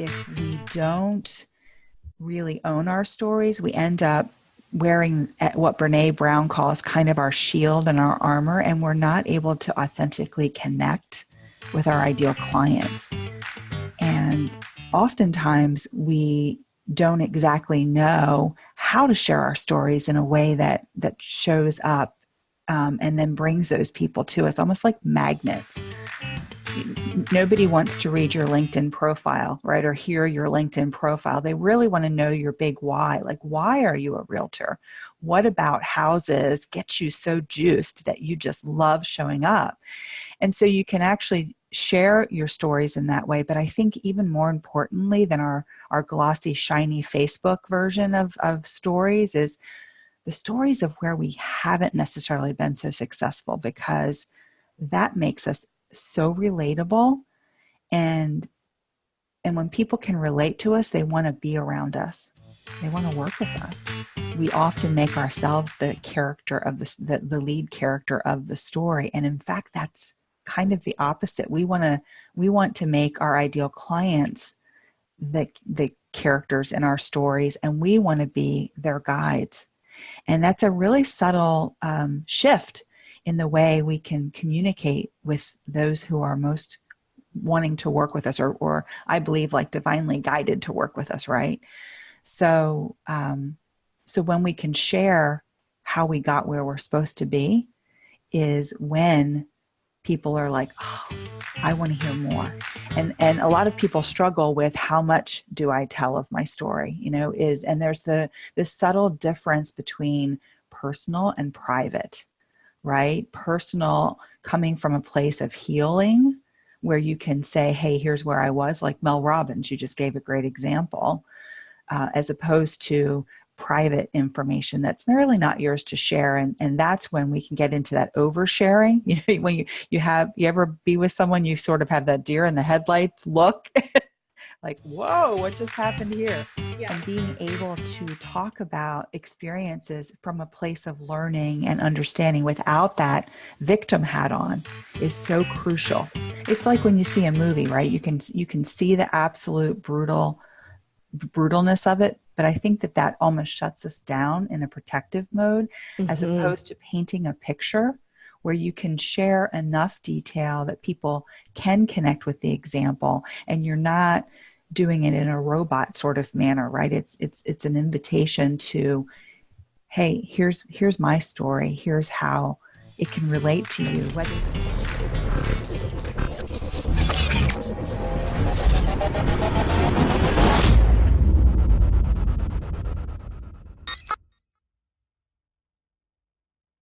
if we don't really own our stories, we end up wearing what Brene Brown calls kind of our shield and our armor, and we're not able to authentically connect with our ideal clients. And oftentimes we don't exactly know how to share our stories in a way that shows up and then brings those people to us, almost like magnets. Nobody wants to read your LinkedIn profile, right? Or hear your LinkedIn profile. They really want to know your big why. Like, why are you a realtor? What about houses gets you so juiced that you just love showing up? And so you can actually share your stories in that way. But I think even more importantly than our glossy, shiny Facebook version of stories is the stories of where we haven't necessarily been so successful, because that makes us so relatable. And when people can relate to us, they want to be around us. They want to work with us. We often make ourselves the character of the lead character of the story. And in fact, that's kind of the opposite. We want to make our ideal clients the characters in our stories, and we want to be their guides. And that's a really subtle shift in the way we can communicate with those who are most wanting to work with us, or I believe like divinely guided to work with us, right? So, so when we can share how we got where we're supposed to be is when people are like, oh, I want to hear more. And a lot of people struggle with how much do I tell of my story, and there's this subtle difference between personal and private, right? Personal coming from a place of healing where you can say, hey, here's where I was, like Mel Robbins, you just gave a great example, as opposed to private information that's really not yours to share. And that's when we can get into that oversharing. When you ever be with someone, you sort of have that deer in the headlights look like, whoa, what just happened here? Yeah. And being able to talk about experiences from a place of learning and understanding without that victim hat on is so crucial. It's like when you see a movie, right? You can see the absolute brutalness of it, but I think that almost shuts us down in a protective mode, as opposed to painting a picture where you can share enough detail that people can connect with the example, and you're not doing it in a robot sort of manner, right? It's an invitation to, hey, here's my story. Here's how it can relate to you. Whether